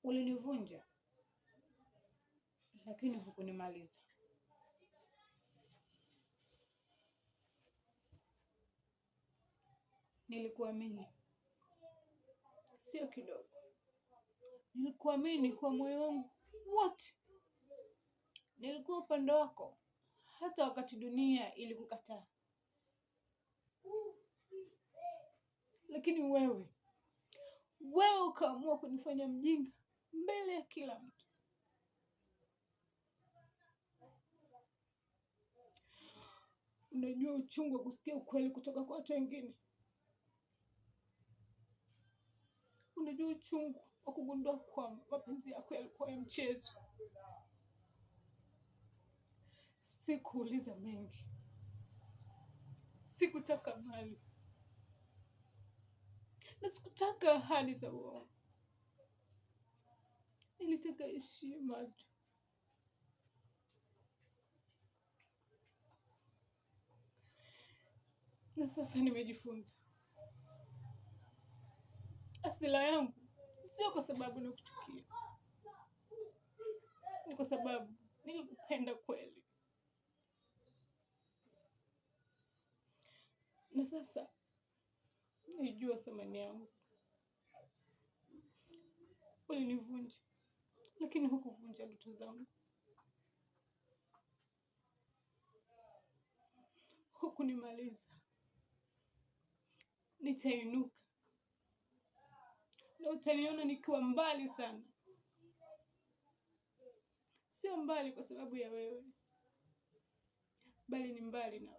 Ulinivunja, lakini hukunimaliza. Nilikuamini, sio kidogo. Nilikuamini kwa moyo wangu wote. Nilikuwa upande wako, hata wakati dunia ilikukataa. Lakini wewe ukaamua kunifanya mjinga mbele ya kila mtu. Unajua uchungu wa kusikia ukweli kutoka kwa watu wengine. Unajua uchungu wa kugundua kwamba mapenzi yako yalikuwa ya mchezo. Sikuuliza mengi. Sikutaka mali. Na sikutaka ahadi za uongo. Nilitaka heshima tu. Na sasa nimejifunza. Hasira yangu sio kwa sababu nakuchukia. Ni kwa sababu nilikupenda kweli. Na sasa naijua thamani yangu. Ulinivunja, lakini hukuvunja ndoto zangu. Hukunimaliza. Nitainuka. Na utaniona nikiwa mbali sana. Sio mbali kwa sababu ya wewe, bali ni mbali na wewe.